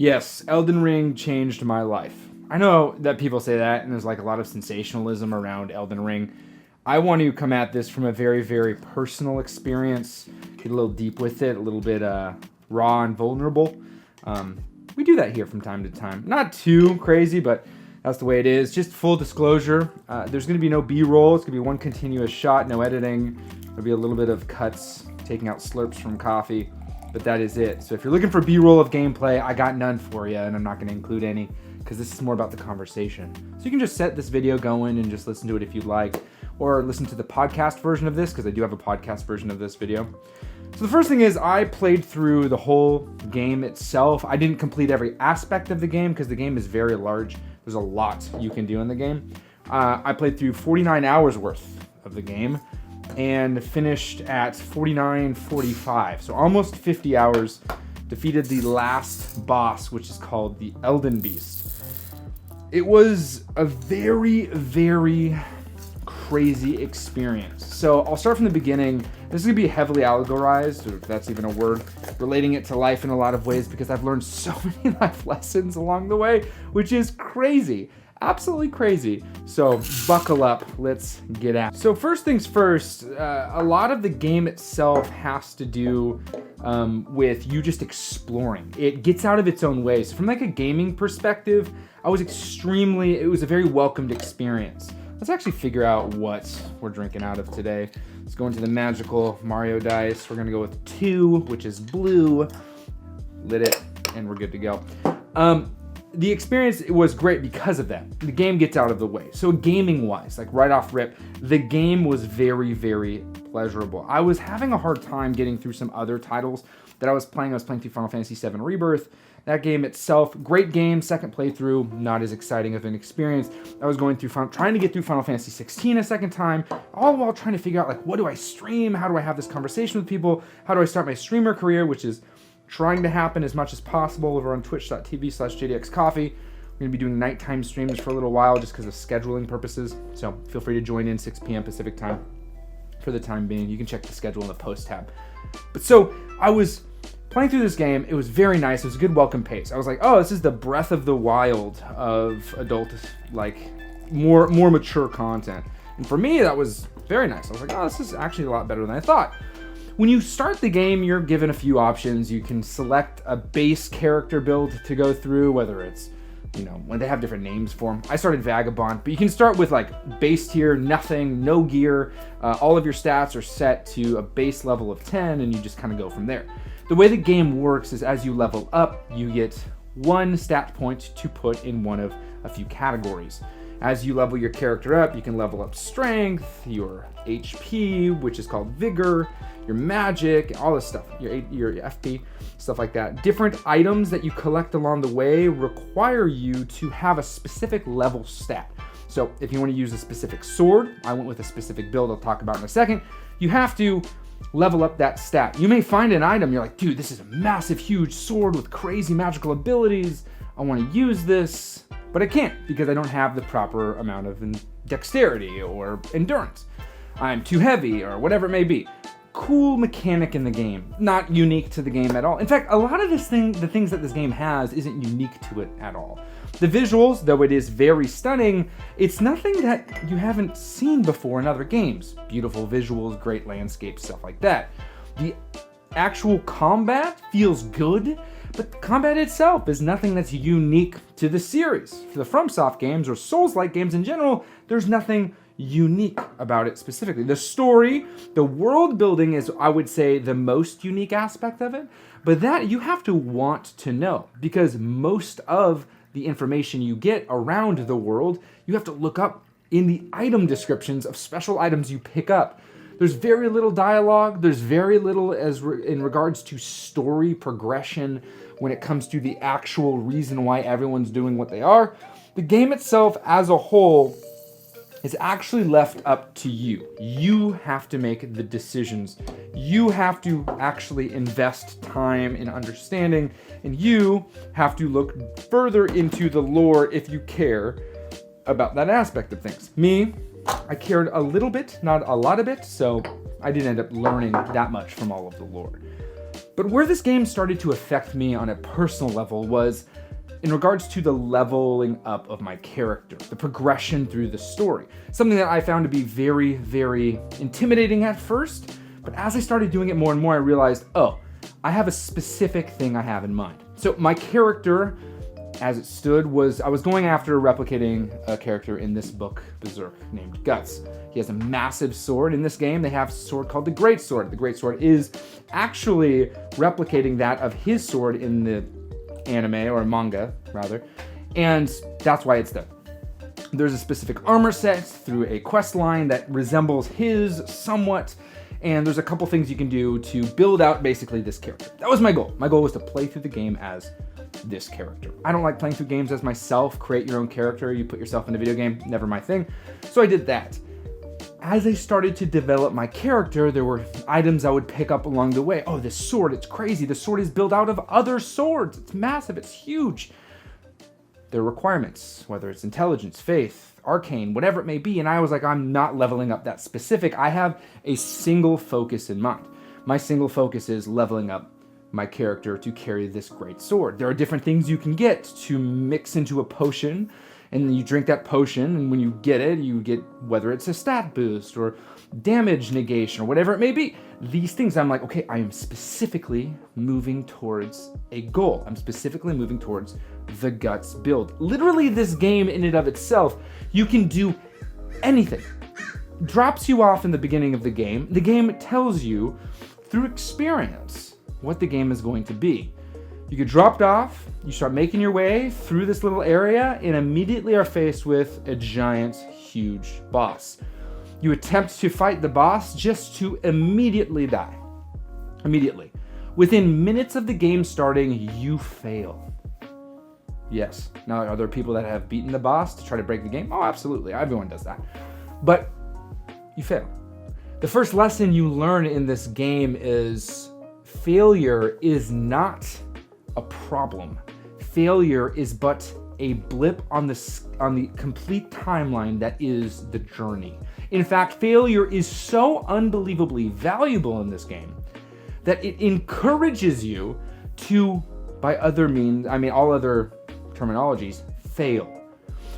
Yes, Elden Ring changed my life. I know that people say that, and there's like a lot of sensationalism around Elden Ring. I want to come at this from a very, very personal experience, get a little deep with it, a little bit raw and vulnerable. We do that here from time to time. Not too crazy, but that's the way it is. Just full disclosure, there's going to be no B-roll. It's going to be one continuous shot, no editing. There'll be a little bit of cuts, taking out slurps from coffee, but that is it. So if you're looking for B-roll of gameplay, I got none for you, and I'm not going to include any because this is more about the conversation. So you can just set this video going and just listen to it if you'd like, or listen to the podcast version of this because I do have a podcast version of this video. So the first thing is I played through the whole game itself. I didn't complete every aspect of the game because the game is very large. There's a lot you can do in the game. I played through 49 hours worth of the game and finished at 49:45, so almost 50 hours. Defeated the last boss, which is called the Elden Beast. It was a very, very crazy experience. So I'll start from the beginning. This is going to be heavily allegorized, or if that's even a word, relating it to life in a lot of ways because I've learned so many life lessons along the way, which is crazy. Absolutely crazy. So buckle up, let's get at it. So first things first, a lot of the game itself has to do with you just exploring. It gets out of its own way. So from like a gaming perspective, it was a very welcomed experience. Let's actually figure out what we're drinking out of today. Let's go into the magical Mario dice. We're gonna go with 2, which is blue. Lit it, and we're good to go. The experience was great because of that. The game gets out of the way. So gaming-wise, like right off rip, the game was very, very pleasurable. I was having a hard time getting through some other titles that I was playing. I was playing through Final Fantasy VII Rebirth. That game itself, great game, second playthrough, not as exciting of an experience. I was going through, trying to get through Final Fantasy 16 a second time, all while trying to figure out like, what do I stream? How do I have this conversation with people? How do I start my streamer career, which is trying to happen as much as possible over on twitch.tv/jdxcoffee. We're going to be doing nighttime streams for a little while just because of scheduling purposes. So feel free to join in 6 p.m. Pacific time for the time being. You can check the schedule in the post tab. But so I was playing through this game. It was very nice. It was a good welcome pace. I was like, oh, this is the Breath of the Wild of adult, like more mature content. And for me, that was very nice. I was like, oh, this is actually a lot better than I thought. When you start the game, you're given a few options. You can select a base character build to go through, whether it's, when they have different names for them. I started Vagabond, but you can start with like base tier, nothing, no gear. All of your stats are set to a base level of 10, and you just kind of go from there. The way the game works is as you level up, you get 1 stat point to put in one of a few categories. As you level your character up, you can level up strength, your HP, which is called vigor, your magic, all this stuff, your FP, stuff like that. Different items that you collect along the way require you to have a specific level stat. So if you want to use a specific sword, I went with a specific build I'll talk about in a second, you have to level up that stat. You may find an item, you're like, dude, this is a massive, huge sword with crazy magical abilities. I want to use this, but I can't because I don't have the proper amount of dexterity or endurance. I'm too heavy or whatever it may be. Cool mechanic in the game, not unique to the game at all. In fact, a lot of the things that this game has isn't unique to it at all. The visuals, though it is very stunning, it's nothing that you haven't seen before in other games. Beautiful visuals, great landscapes, stuff like that. The actual combat feels good, but the combat itself is nothing that's unique to the series. For the FromSoft games or Souls-like games in general, there's nothing unique about it specifically. The story, the world building is, I would say, the most unique aspect of it, but that you have to want to know because most of the information you get around the world, you have to look up in the item descriptions of special items you pick up. There's very little dialogue. There's very little in regards to story progression when it comes to the actual reason why everyone's doing what they are. The game itself as a whole is actually left up to you. You have to make the decisions. You have to actually invest time in understanding, and you have to look further into the lore if you care about that aspect of things. Me, I cared a little bit, not a lot of it, so I didn't end up learning that much from all of the lore. But where this game started to affect me on a personal level was in regards to the leveling up of my character, the progression through the story. Something that I found to be very, very intimidating at first, but as I started doing it more and more, I realized, oh, I have a specific thing I have in mind. So my character, as it stood, I was going after replicating a character in this book, Berserk, named Guts. He has a massive sword. In this game, they have a sword called the Great Sword. The Great Sword is actually replicating that of his sword in the anime, or manga, rather, and that's why it's there. There's a specific armor set through a quest line that resembles his somewhat, and there's a couple things you can do to build out basically this character. That was my goal. My goal was to play through the game as this character. I don't like playing through games as myself. Create your own character, you put yourself in a video game, never my thing. So I did that. As I started to develop my character, there were items I would pick up along the way. Oh, this sword, it's crazy. The sword is built out of other swords. It's massive, it's huge. There are requirements, whether it's intelligence, faith, arcane, whatever it may be. And I was like, I'm not leveling up that specific. I have a single focus in mind. My single focus is leveling up my character to carry this great sword. There are different things you can get to mix into a potion, and then you drink that potion, and when you get it, you get, whether it's a stat boost or damage negation or whatever it may be. These things, I'm like, okay, I am specifically moving towards a goal. I'm specifically moving towards the Guts build. Literally, this game in and of itself, you can do anything. Drops you off in the beginning of the game. The game tells you through experience what the game is going to be. You get dropped off, you start making your way through this little area, and immediately are faced with a giant, huge boss. You attempt to fight the boss just to immediately die. Immediately. Within minutes of the game starting, you fail. Yes. Now, are there people that have beaten the boss to try to break the game? Oh, absolutely. Everyone does that. But you fail. The first lesson you learn in this game is failure is not a problem. Failure is but a blip on the complete timeline that is the journey. In fact, failure is so unbelievably valuable in this game that it encourages you to, by other means, I mean all other terminologies, fail.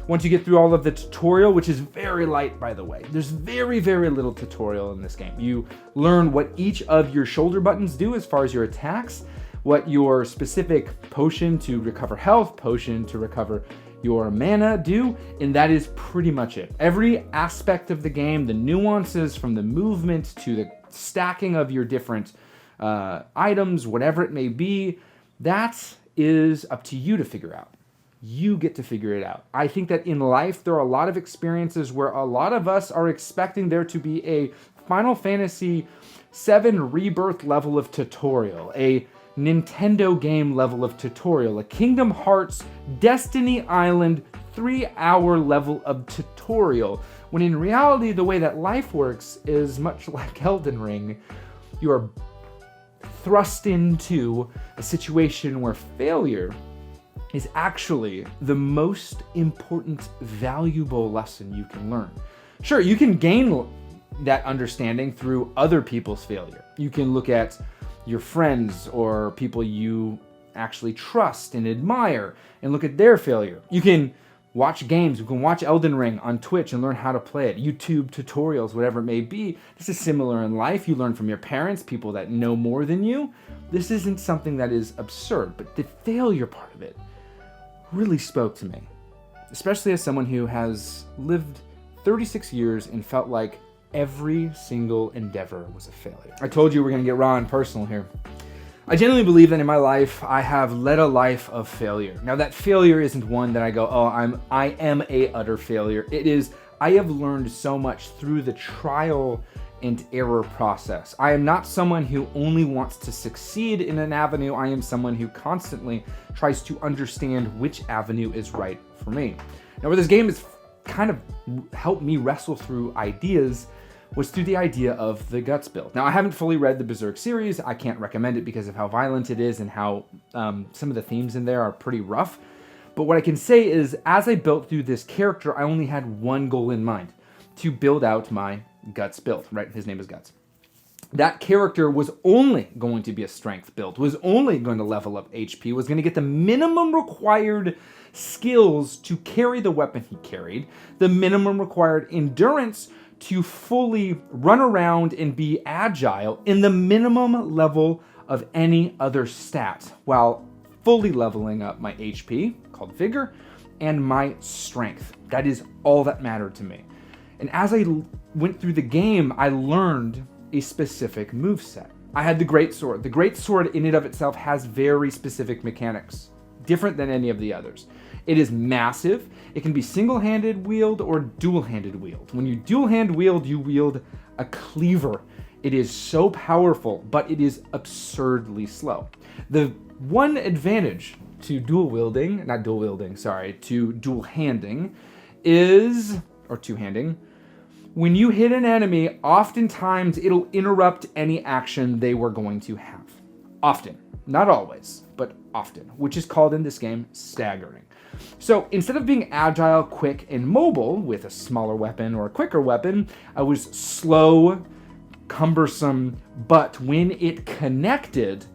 Once you get through all of the tutorial, which is very light, by the way, there's very, very little tutorial in this game. You learn what each of your shoulder buttons do as far as your attacks, what your specific potion to recover health, potion to recover your mana do, and that is pretty much it. Every aspect of the game, the nuances from the movement to the stacking of your different items, whatever it may be, that is up to you to figure out. You get to figure it out. I think that in life, there are a lot of experiences where a lot of us are expecting there to be a Final Fantasy VII Rebirth level of tutorial, a Nintendo game level of tutorial, a Kingdom Hearts Destiny Island 3-hour level of tutorial, when in reality, the way that life works is much like Elden Ring. You are thrust into a situation where failure is actually the most important, valuable lesson you can learn. Sure, you can gain that understanding through other people's failure. You can look at your friends or people you actually trust and admire and look at their failure. You can watch games. You can watch Elden Ring on Twitch and learn how to play it. YouTube tutorials, whatever it may be. This is similar in life. You learn from your parents, people that know more than you. This isn't something that is absurd, but the failure part of it really spoke to me, especially as someone who has lived 36 years and felt like every single endeavor was a failure. I told you we're going to get raw and personal here. I genuinely believe that in my life, I have led a life of failure. Now, that failure isn't one that I go, oh, I am a utter failure. It is, I have learned so much through the trial and error process. I am not someone who only wants to succeed in an avenue. I am someone who constantly tries to understand which avenue is right for me. Now, where this game has kind of helped me wrestle through ideas was through the idea of the Guts build. Now, I haven't fully read the Berserk series. I can't recommend it because of how violent it is and how some of the themes in there are pretty rough. But what I can say is, as I built through this character, I only had one goal in mind: to build out my Guts build, right? His name is Guts. that character was only going to be a strength build, was only going to level up HP, was going to get the minimum required skills to carry the weapon he carried, the minimum required endurance to fully run around and be agile in the minimum level of any other stat, while fully leveling up my HP, called Vigor, and my Strength. That is all that mattered to me. And as I went through the game, I learned a specific moveset. I had the Greatsword. The Greatsword in and of itself has very specific mechanics, different than any of the others. It is massive. It can be single-handed wield or dual-handed wield. When you dual-hand wield, you wield a cleaver. It is so powerful, but it is absurdly slow. The one advantage to to dual-handing is, or two-handing, when you hit an enemy, oftentimes it'll interrupt any action they were going to have. Often. Not always, but often, which is called in this game staggering. So instead of being agile, quick, and mobile with a smaller weapon or a quicker weapon, I was slow, cumbersome, but when it connected,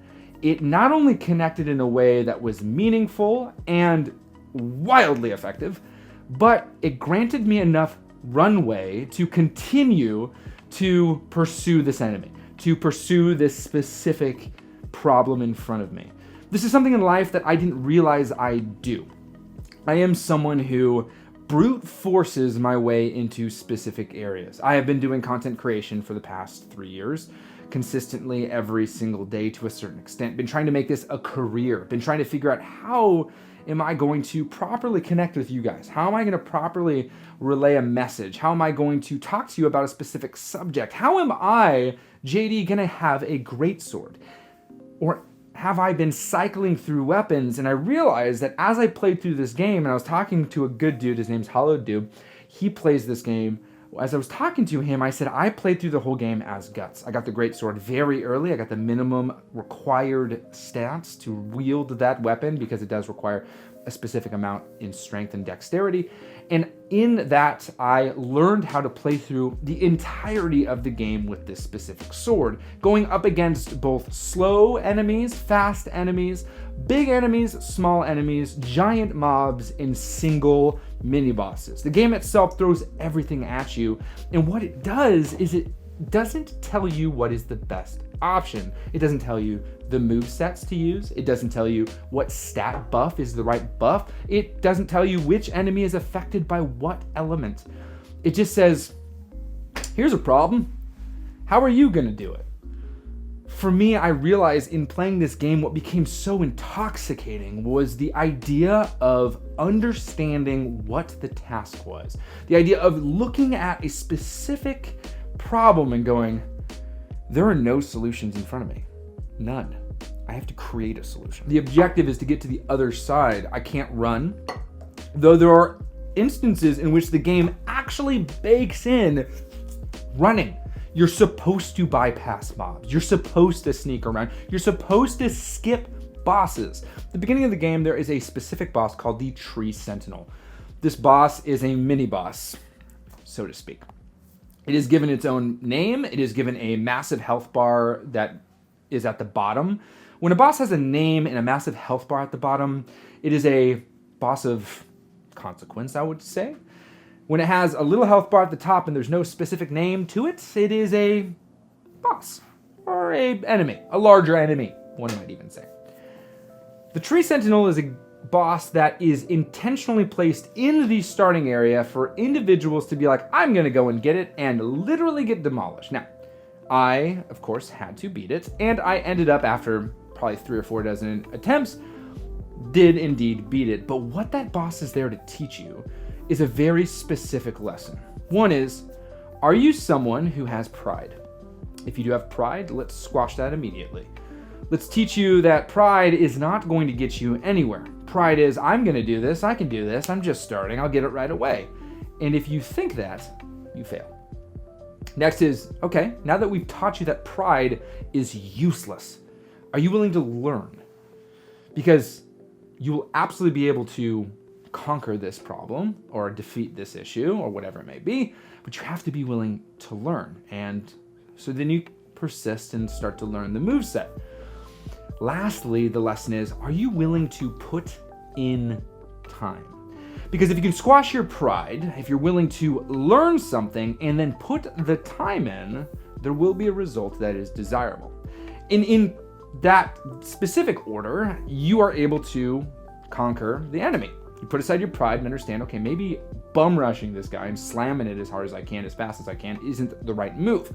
it not only connected in a way that was meaningful and wildly effective, but it granted me enough runway to continue to pursue this enemy, to pursue this specific problem in front of me. This is something in life that I didn't realize I do. I am someone who brute forces my way into specific areas. I have been doing content creation for the past 3 years, consistently every single day to a certain extent. Been trying to make this a career. Been trying to figure out how am I going to properly connect with you guys? How am I going to properly relay a message? How am I going to talk to you about a specific subject? How am I, JD, going to have a greatsword? Or have I been cycling through weapons? And I realized that as I played through this game, and I was talking to a good dude, his name's Hollow Dude, he plays this game. As I was talking to him, I said, I played through the whole game as Guts. I got the greatsword very early. I got the minimum required stats to wield that weapon because it does require a specific amount in strength and dexterity. And in that, I learned how to play through the entirety of the game with this specific sword, going up against both slow enemies, fast enemies, big enemies, small enemies, giant mobs, and single mini-bosses. The game itself throws everything at you, and what it does is it doesn't tell you what is the best option. It doesn't tell you the move sets to use. It doesn't tell you what stat buff is the right buff. It doesn't tell you which enemy is affected by what element. It just says, here's a problem. How are you gonna do it? For me, I realized in playing this game, what became so intoxicating was the idea of understanding what the task was. The idea of looking at a specific problem and going, there are no solutions in front of me. None. I have to create a solution. The objective is to get to the other side. I can't run, though there are instances in which the game actually bakes in running. You're supposed to bypass mobs. You're supposed to sneak around. You're supposed to skip bosses. At the beginning of the game, there is a specific boss called the Tree Sentinel. This boss is a mini-boss, so to speak. It is given its own name. It is given a massive health bar that is at the bottom. When a boss has a name and a massive health bar at the bottom, it is a boss of consequence, I would say. When it has a little health bar at the top and there's no specific name to it, it is a boss or a enemy, a larger enemy, one might even say. The Tree Sentinel is a boss that is intentionally placed in the starting area for individuals to be like, I'm gonna go and get it, and literally get demolished. Now, I, of course, had to beat it, and I ended up, after probably 3 or 4 dozen attempts, did indeed beat it. But what that boss is there to teach you is a very specific lesson. One is, are you someone who has pride? If you do have pride, let's squash that immediately. Let's teach you that pride is not going to get you anywhere. Pride is, I'm going to do this, I can do this, I'm just starting, I'll get it right away. And if you think that, you fail. Next is, okay, now that we've taught you that pride is useless, are you willing to learn? Because you will absolutely be able to conquer this problem or defeat this issue or whatever it may be, but you have to be willing to learn. And so then you persist and start to learn the moveset. Lastly, the lesson is, are you willing to put in time? Because if you can squash your pride, if you're willing to learn something and then put the time in, there will be a result that is desirable. In that specific order, you are able to conquer the enemy. You put aside your pride and understand, okay, maybe bum rushing this guy and slamming it as hard as I can, as fast as I can, isn't the right move.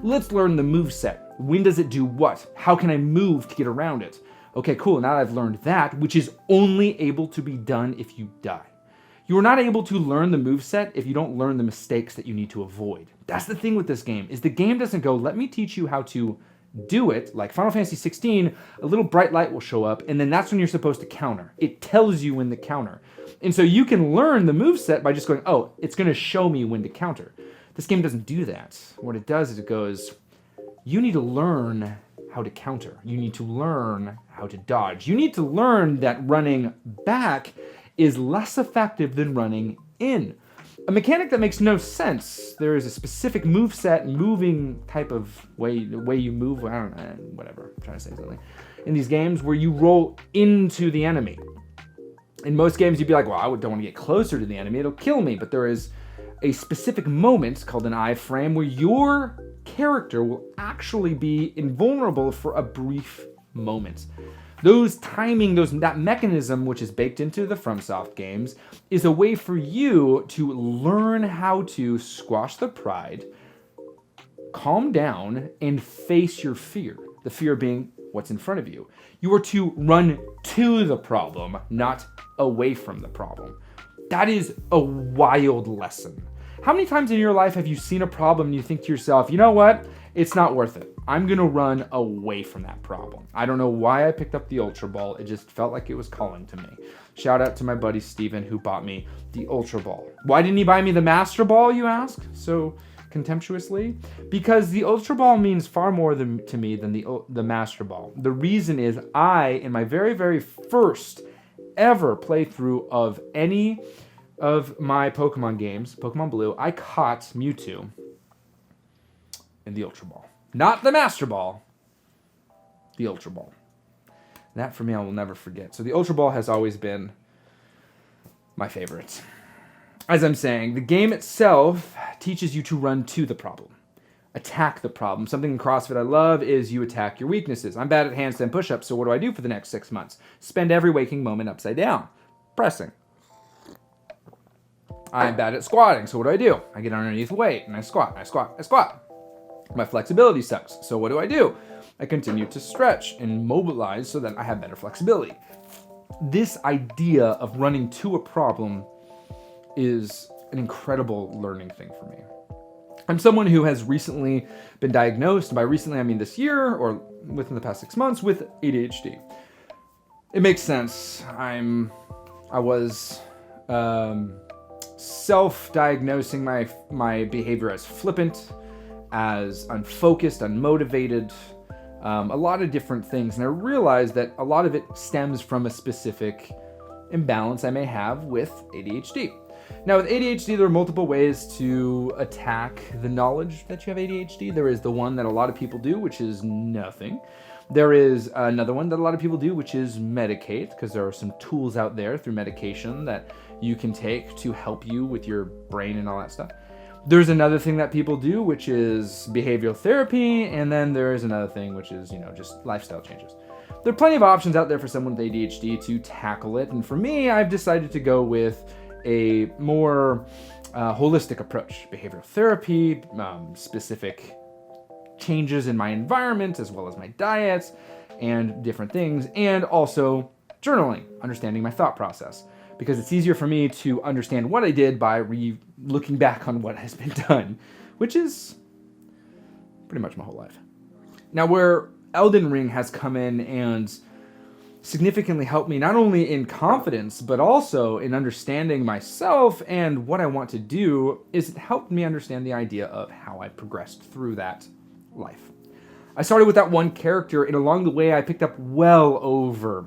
Let's learn the move set. When does it do what? How can I move to get around it? Okay, cool. Now that I've learned that, which is only able to be done if you die. You are not able to learn the moveset if you don't learn the mistakes that you need to avoid. That's the thing with this game, is the game doesn't go, let me teach you how to do it. Like Final Fantasy 16, a little bright light will show up, and then that's when you're supposed to counter. It tells you when to counter. And so you can learn the moveset by just going, oh, it's going to show me when to counter. This game doesn't do that. What it does is it goes, you need to learn how to counter. You need to learn how to dodge. You need to learn that running back is less effective than running in. A mechanic that makes no sense. There is a specific moveset, moving type of way, the way you move, I don't know, whatever, I'm trying to say something. In these games where you roll into the enemy. In most games you'd be like, well, I don't want to get closer to the enemy, it'll kill me. But there is a specific moment called an iframe where your character will actually be invulnerable for a brief moment. Those timing, that mechanism which is baked into the FromSoft games is a way for you to learn how to squash the pride, calm down, and face your fear. The fear being what's in front of you. You are to run to the problem, not away from the problem. That is a wild lesson. How many times in your life have you seen a problem and you think to yourself, you know what? It's not worth it. I'm going to run away from that problem. I don't know why I picked up the Ultra Ball. It just felt like it was calling to me. Shout out to my buddy Steven who bought me the Ultra Ball. Why didn't he buy me the Master Ball, you ask? So contemptuously? Because the Ultra Ball means far more to me than the Master Ball. The reason is in my very, very first ever playthrough of any of my Pokemon games, Pokemon Blue, I caught Mewtwo in the Ultra Ball. Not the Master Ball, the Ultra Ball. That for me I will never forget. So the Ultra Ball has always been my favorite. As I'm saying, the game itself teaches you to run to the problem. Attack the problem. Something in CrossFit I love is you attack your weaknesses. I'm bad at handstand push-ups, so what do I do for the next 6 months? Spend every waking moment upside down, pressing. I'm bad at squatting, so what do? I get underneath weight, and I squat, I squat, I squat. My flexibility sucks, so what do? I continue to stretch and mobilize so that I have better flexibility. This idea of running to a problem is an incredible learning thing for me. I'm someone who has recently been diagnosed, by recently I mean this year, or within the past 6 months, with ADHD. It makes sense. I was self-diagnosing my behavior as flippant, as unfocused, unmotivated, a lot of different things. And I realized that a lot of it stems from a specific imbalance I may have with ADHD. Now with ADHD, there are multiple ways to attack the knowledge that you have ADHD. There is the one that a lot of people do, which is nothing. There is another one that a lot of people do, which is medicate, because there are some tools out there through medication that you can take to help you with your brain and all that stuff. There's another thing that people do, which is behavioral therapy, and then there is another thing, which is, just lifestyle changes. There are plenty of options out there for someone with ADHD to tackle it, and for me, I've decided to go with a more holistic approach. Behavioral therapy, specific changes in my environment, as well as my diet, and different things, and also journaling, understanding my thought process. Because it's easier for me to understand what I did by looking back on what has been done, which is pretty much my whole life. Now, where Elden Ring has come in and significantly helped me not only in confidence, but also in understanding myself and what I want to do, is it helped me understand the idea of how I progressed through that life. I started with that one character, and along the way I picked up well over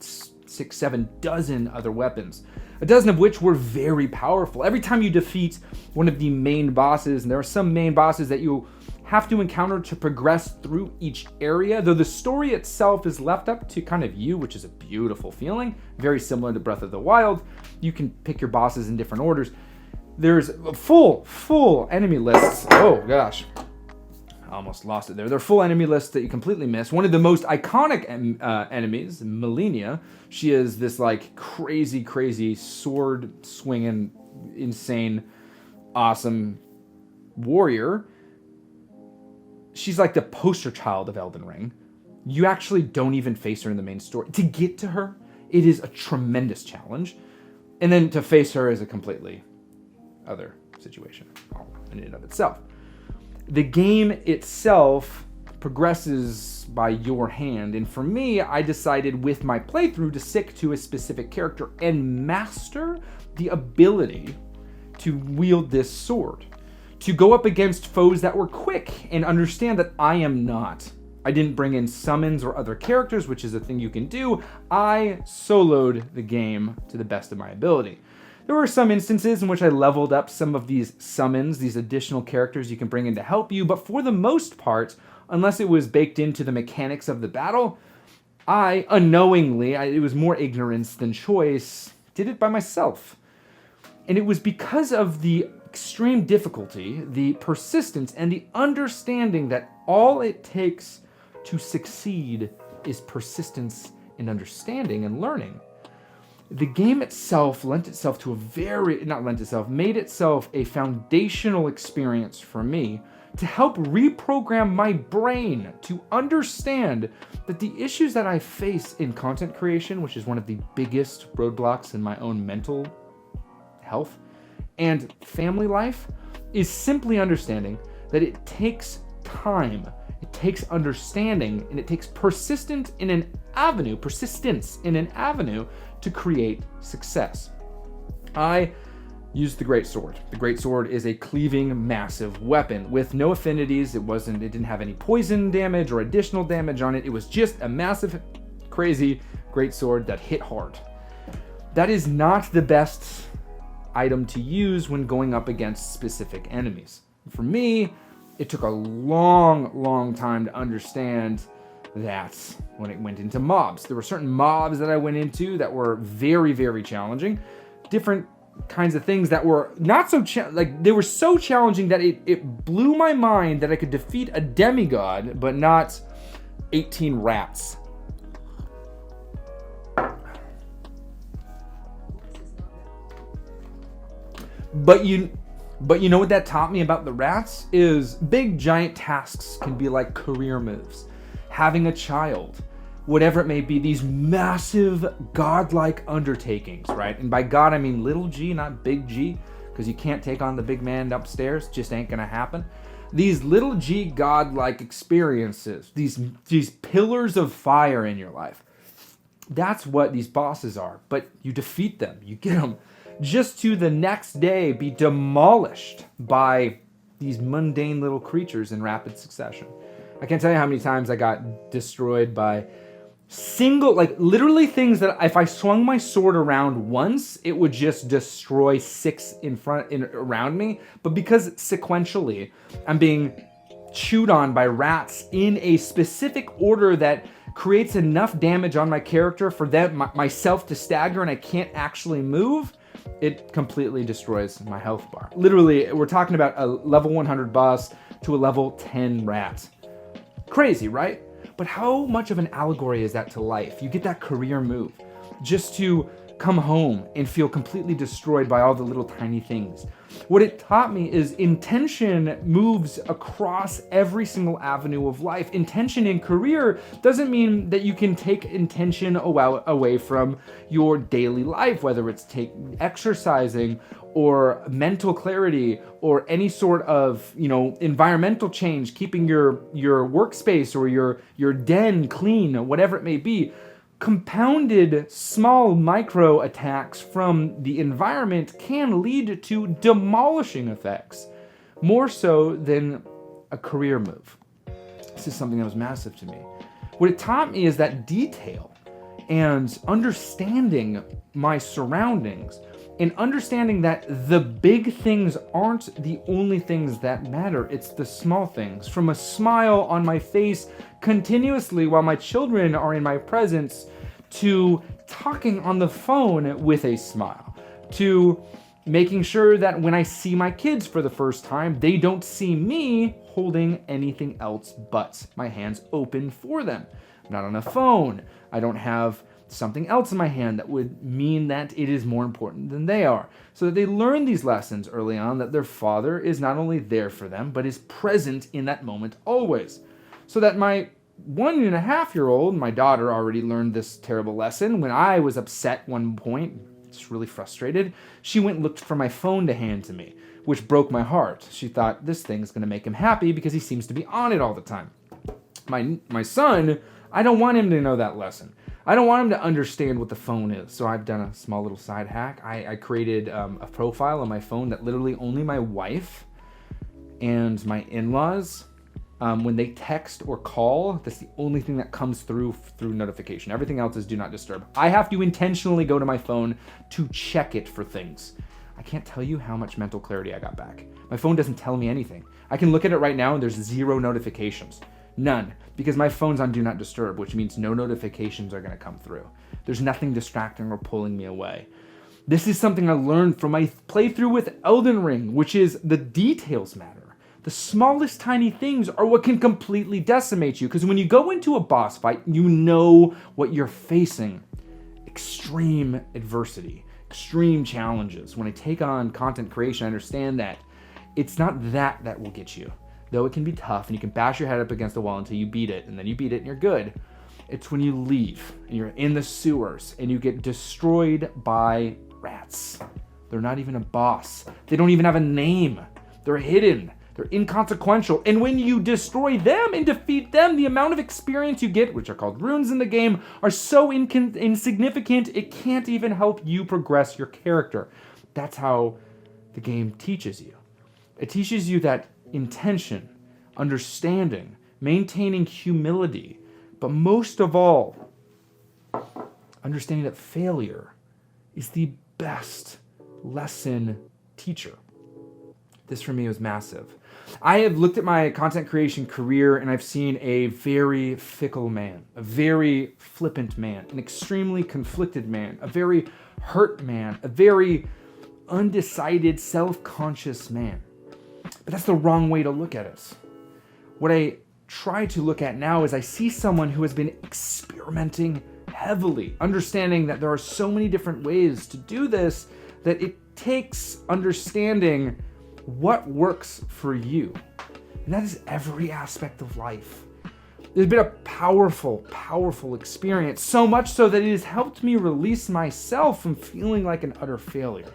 6-7 dozen other weapons, a dozen of which were very powerful. Every time you defeat one of the main bosses, and there are some main bosses that you have to encounter to progress through each area, though the story itself is left up to kind of you, which is a beautiful feeling, very similar to Breath of the Wild. You can pick your bosses in different orders. There's full enemy lists. Oh gosh, I almost lost it there. There are full enemy lists that you completely miss. One of the most iconic enemies, Melina, she is this like crazy sword swinging, insane, awesome warrior. She's like the poster child of Elden Ring. You actually don't even face her in the main story. To get to her, it is a tremendous challenge. And then to face her is a completely other situation in and of itself. The game itself progresses by your hand. And for me, I decided with my playthrough to stick to a specific character and master the ability to wield this sword, to go up against foes that were quick and understand that I am not. I didn't bring in summons or other characters, which is a thing you can do. I soloed the game to the best of my ability. There were some instances in which I leveled up some of these summons, these additional characters you can bring in to help you, but for the most part, unless it was baked into the mechanics of the battle, I unknowingly, it was more ignorance than choice, did it by myself. And it was because of the extreme difficulty, the persistence, and the understanding that all it takes to succeed is persistence and understanding and learning. The game itself made itself a foundational experience for me to help reprogram my brain to understand that the issues that I face in content creation, which is one of the biggest roadblocks in my own mental health and family life, is simply understanding that it takes time, it takes understanding, and it takes persistence in an avenue to create success. I used the Great Sword. The Great Sword is a cleaving, massive weapon with no affinities. It didn't have any poison damage or additional damage on it. It was just a massive, crazy Great Sword that hit hard. That is not the best item to use when going up against specific enemies. For me, it took a long time to understand that when it went into mobs. There were certain mobs that I went into that were very challenging. Different kinds of things that were not so they were so challenging that it blew my mind that I could defeat a demigod, but not 18 rats. But you know what that taught me about the rats is big giant tasks can be like career moves. Having a child, whatever it may be, these massive godlike undertakings, right? And by God, I mean little g, not big G, because you can't take on the big man upstairs, just ain't gonna happen. These little g godlike experiences, these pillars of fire in your life, that's what these bosses are. But you defeat them, you get them, just to the next day be demolished by these mundane little creatures in rapid succession. I can't tell you how many times I got destroyed by literally things that if I swung my sword around once, it would just destroy 6 around me. But because sequentially I'm being chewed on by rats in a specific order that creates enough damage on my character for myself to stagger and I can't actually move, it completely destroys my health bar. Literally, we're talking about a level 100 boss to a level 10 rat. Crazy, right? But how much of an allegory is that to life? You get that career move just to come home and feel completely destroyed by all the little tiny things. What it taught me is intention moves across every single avenue of life. Intention in career doesn't mean that you can take intention away from your daily life, whether it's exercising or mental clarity or any sort of, environmental change, keeping your workspace or your den clean, whatever it may be. Compounded small micro attacks from the environment can lead to demolishing effects, more so than a career move. This is something that was massive to me. What it taught me is that detail and understanding my surroundings and understanding that the big things aren't the only things that matter. It's the small things. From a smile on my face continuously while my children are in my presence, to talking on the phone with a smile, to making sure that when I see my kids for the first time, they don't see me holding anything else but my hands open for them. I'm not on a phone. I don't have something else in my hand that would mean that it is more important than they are. So that they learn these lessons early on, that their father is not only there for them, but is present in that moment always. So that my 1.5-year-old, my daughter, already learned this terrible lesson. When I was upset one point, just really frustrated, she went and looked for my phone to hand to me, which broke my heart. She thought, this thing's going to make him happy because he seems to be on it all the time. My son, I don't want him to know that lesson. I don't want him to understand what the phone is. So I've done a small little side hack. I created a profile on my phone that literally only my wife and my in-laws, when they text or call, that's the only thing that comes through notification. Everything else is do not disturb. I have to intentionally go to my phone to check it for things. I can't tell you how much mental clarity I got back. My phone doesn't tell me anything. I can look at it right now and there's 0 notifications. None. Because my phone's on do not disturb, which means no notifications are going to come through. There's nothing distracting or pulling me away. This is something I learned from my playthrough with Elden Ring, which is the details matter. The smallest tiny things are what can completely decimate you. Because when you go into a boss fight, you know what you're facing. Extreme adversity, extreme challenges. When I take on content creation, I understand that it's not that will get you. Though it can be tough and you can bash your head up against the wall until you beat it, and then you beat it and you're good. It's when you leave and you're in the sewers and you get destroyed by rats. They're not even a boss. They don't even have a name. They're hidden. They're inconsequential. And when you destroy them and defeat them, the amount of experience you get, which are called runes in the game, are so insignificant, it can't even help you progress your character. That's how the game teaches you. It teaches you that intention, understanding, maintaining humility, but most of all, understanding that failure is the best lesson teacher. This for me was massive. I have looked at my content creation career and I've seen a very fickle man, a very flippant man, an extremely conflicted man, a very hurt man, a very undecided, self-conscious man. But that's the wrong way to look at it. What I try to look at now is I see someone who has been experimenting heavily, understanding that there are so many different ways to do this, that it takes understanding what works for you. And that is every aspect of life. It's been a powerful, powerful experience, so much so that it has helped me release myself from feeling like an utter failure.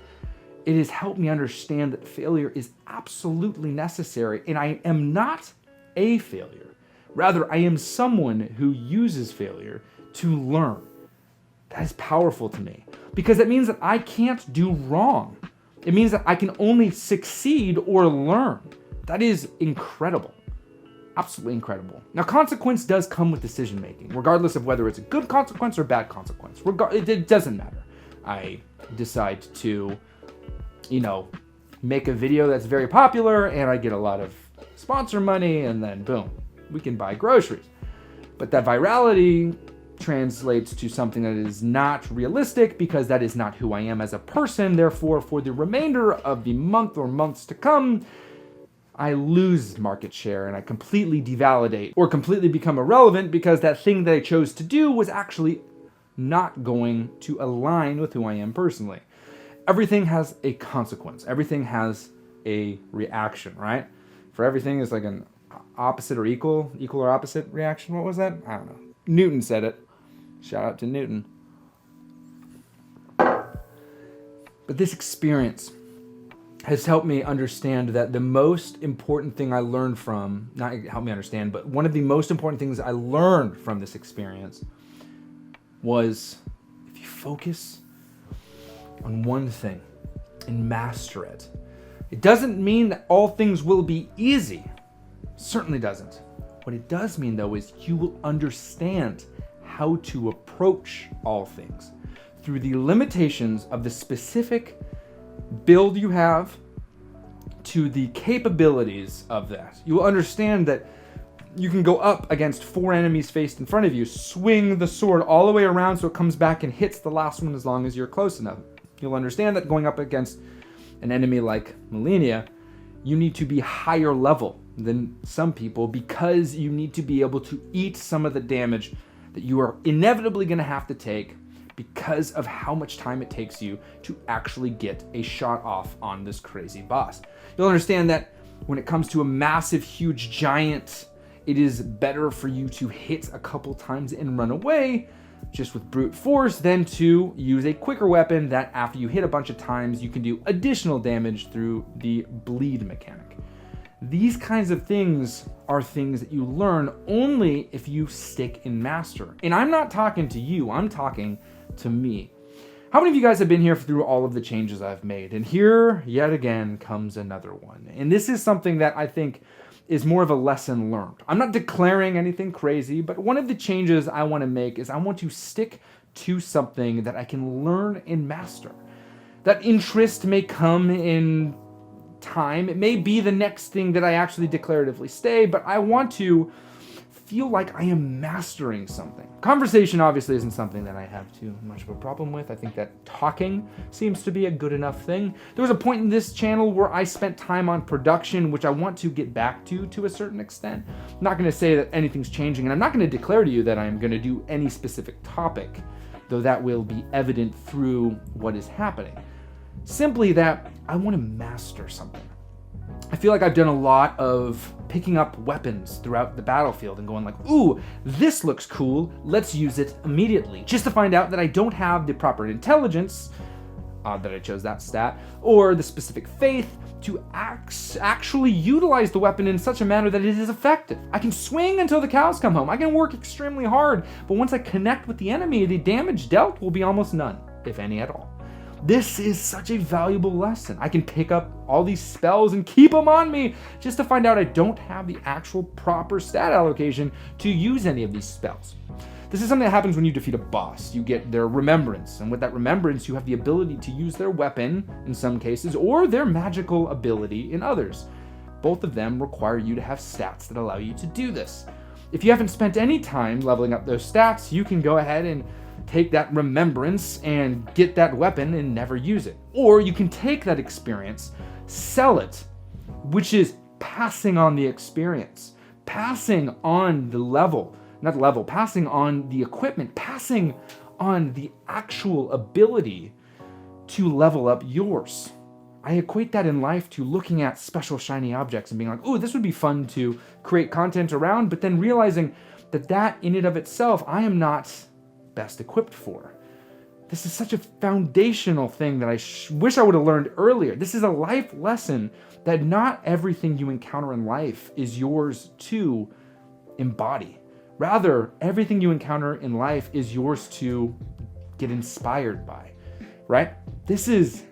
It has helped me understand that failure is absolutely necessary, and I am not a failure. Rather, I am someone who uses failure to learn. That is powerful to me, because it means that I can't do wrong. It means that I can only succeed or learn. That is incredible. Absolutely incredible. Now, consequence does come with decision making, regardless of whether it's a good consequence or bad consequence. It doesn't matter. I decide to make a video that's very popular and I get a lot of sponsor money, and then boom, we can buy groceries. But that virality translates to something that is not realistic, because that is not who I am as a person. Therefore, for the remainder of the month or months to come, I lose market share and I completely devalidate or completely become irrelevant, because that thing that I chose to do was actually not going to align with who I am personally. Everything has a consequence. Everything has a reaction, right? For everything is like an opposite or equal or opposite reaction. What was that? I don't know. Newton said it. Shout out to Newton. But this experience has helped me understand that the most important thing I learned from, not help me understand, but one of the most important things I learned from this experience was, if you focus on one thing and master it, it doesn't mean that all things will be easy. Certainly doesn't. What it does mean, though, is you will understand how to approach all things through the limitations of the specific build you have to the capabilities of that, you will understand that you can go up against 4 enemies faced in front of you, swing the sword all the way around so it comes back and hits the last one as long as you're close enough. You'll understand that going up against an enemy like Melania, you need to be higher level than some people because you need to be able to eat some of the damage that you are inevitably going to have to take because of how much time it takes you to actually get a shot off on this crazy boss. You'll understand that when it comes to a massive, huge giant, it is better for you to hit a couple times and run away just with brute force than to use a quicker weapon that after you hit a bunch of times, you can do additional damage through the bleed mechanic. These kinds of things are things that you learn only if you stick and master. And I'm not talking to you, I'm talking to me. How many of you guys have been here through all of the changes I've made? And here, yet again, comes another one. And this is something that I think is more of a lesson learned. I'm not declaring anything crazy, but one of the changes I want to make is I want to stick to something that I can learn and master. That interest may come in time. It may be the next thing that I actually declaratively stay, but I want to feel like I am mastering something. Conversation obviously isn't something that I have too much of a problem with. I think that talking seems to be a good enough thing. There was a point in this channel where I spent time on production, which I want to get back to a certain extent. I'm not going to say that anything's changing, and I'm not going to declare to you that I'm going to do any specific topic, though that will be evident through what is happening. Simply that I want to master something. I feel like I've done a lot of picking up weapons throughout the battlefield and going like, ooh, this looks cool, let's use it immediately. Just to find out that I don't have the proper intelligence, odd that I chose that stat, or the specific faith to actually utilize the weapon in such a manner that it is effective. I can swing until the cows come home. I can work extremely hard, but once I connect with the enemy, the damage dealt will be almost none, if any at all. This is such a valuable lesson. I can pick up all these spells and keep them on me just to find out I don't have the actual proper stat allocation to use any of these spells. This is something that happens when you defeat a boss. You get their remembrance, and with that remembrance, you have the ability to use their weapon in some cases or their magical ability in others. Both of them require you to have stats that allow you to do this. If you haven't spent any time leveling up those stats, you can go ahead and take that remembrance and get that weapon and never use it. Or you can take that experience, sell it, which is passing on the experience, passing on the level, passing on the equipment, passing on the actual ability to level up yours. I equate that in life to looking at special shiny objects and being like, ooh, this would be fun to create content around, but then realizing that in and of itself, I am not best equipped for. This is such a foundational thing that I wish I would have learned earlier. This is a life lesson that not everything you encounter in life is yours to embody. Rather, everything you encounter in life is yours to get inspired by, right? This is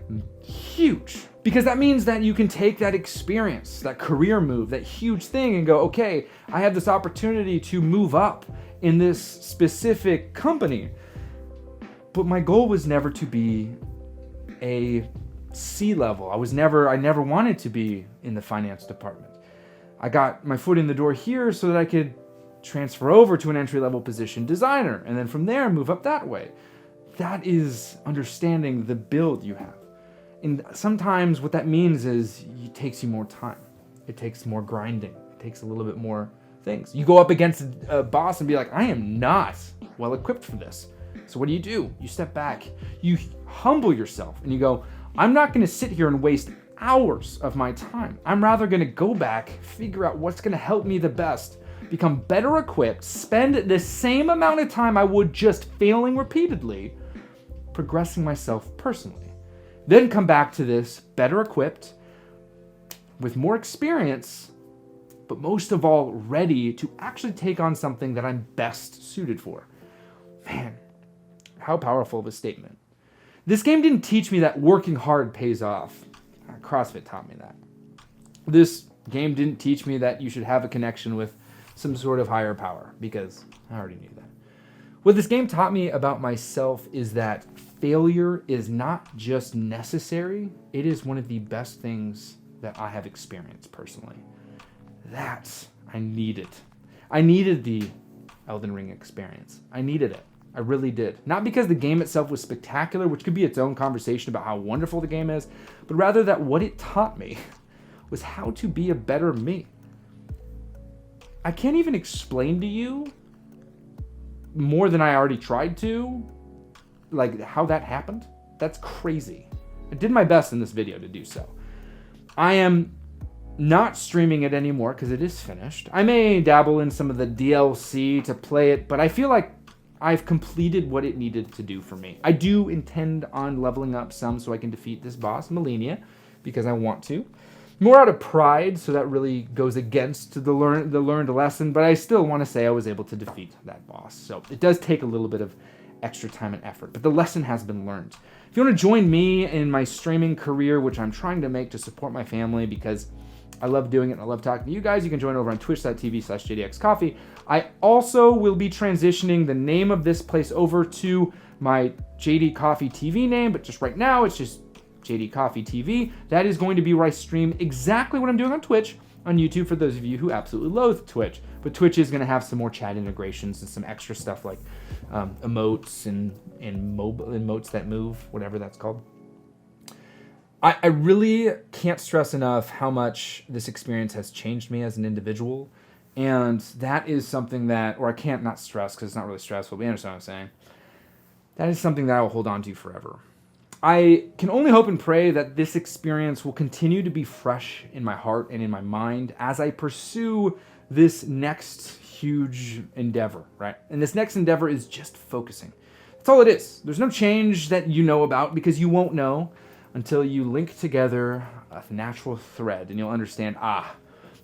huge because that means that you can take that experience, that career move, that huge thing and go, okay, I have this opportunity to move up in this specific company. But my goal was never to be a C-level. I never wanted to be in the finance department. I got my foot in the door here so that I could transfer over to an entry-level position designer, and then from there move up that way. That is understanding the build you have. And sometimes what that means is it takes you more time. It takes more grinding. It takes a little bit more things. You go up against a boss and be like, I am not well equipped for this. So what do? You step back, you humble yourself, and you go, I'm not going to sit here and waste hours of my time. I'm rather going to go back, figure out what's going to help me the best, become better equipped, spend the same amount of time I would just failing repeatedly, progressing myself personally. Then come back to this better equipped, with more experience, but most of all, ready to actually take on something that I'm best suited for. Man, how powerful of a statement. This game didn't teach me that working hard pays off. CrossFit taught me that. This game didn't teach me that you should have a connection with some sort of higher power, because I already knew that. What this game taught me about myself is that failure is not just necessary, it is one of the best things that I have experienced personally. I needed. I needed the Elden Ring experience. I needed it. I really did. Not because the game itself was spectacular, which could be its own conversation about how wonderful the game is, but rather that what it taught me was how to be a better me. I can't even explain to you more than I already tried to, like how that happened. That's crazy. I did my best in this video to do so. I am not streaming it anymore because it is finished. I may dabble in some of the DLC to play it, but I feel like I've completed what it needed to do for me. I do intend on leveling up some so I can defeat this boss, Melania, because I want to. More out of pride, so that really goes against the learned lesson, but I still want to say I was able to defeat that boss. So it does take a little bit of extra time and effort, but the lesson has been learned. If you want to join me in my streaming career, which I'm trying to make to support my family because I love doing it and I love talking to you guys, you can join over on twitch.tv/jdxcoffee. I also will be transitioning the name of this place over to my JD Coffee TV name, but just right now it's just JD Coffee TV. That is going to be where I stream exactly what I'm doing on Twitch, on YouTube for those of you who absolutely loathe Twitch. But Twitch is going to have some more chat integrations and some extra stuff like emotes and mobile emotes that move, whatever that's called. I really can't stress enough how much this experience has changed me as an individual. And that is something that, or I can't not stress because it's not really stressful, but you understand what I'm saying. That is something that I will hold on to forever. I can only hope and pray that this experience will continue to be fresh in my heart and in my mind as I pursue this next huge endeavor, right? And this next endeavor is just focusing. That's all it is. There's no change that you know about because you won't know until you link together a natural thread and you'll understand,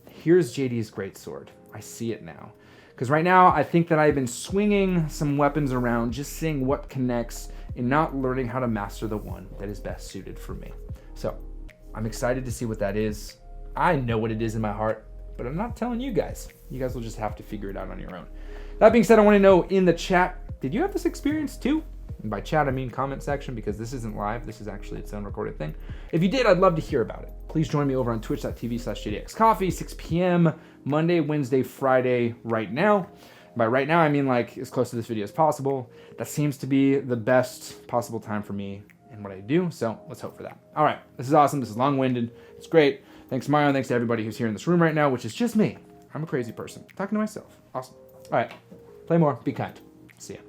here's JD's greatsword. I see it now. Because right now, I think that I've been swinging some weapons around, just seeing what connects and not learning how to master the one that is best suited for me. So I'm excited to see what that is. I know what it is in my heart, but I'm not telling you guys. You guys will just have to figure it out on your own. That being said, I want to know in the chat, did you have this experience too? And by chat, I mean comment section, because this isn't live. This is actually its own recorded thing. If you did, I'd love to hear about it. Please join me over on twitch.tv/jdxcoffee, 6 p.m. Monday, Wednesday, Friday, right now. By right now, I mean like as close to this video as possible. That seems to be the best possible time for me and what I do, so let's hope for that. All right, this is awesome. This is long-winded. It's great. Thanks, Mario, and thanks to everybody who's here in this room right now, which is just me. I'm a crazy person talking to myself. Awesome. All right, play more. Be kind. See ya.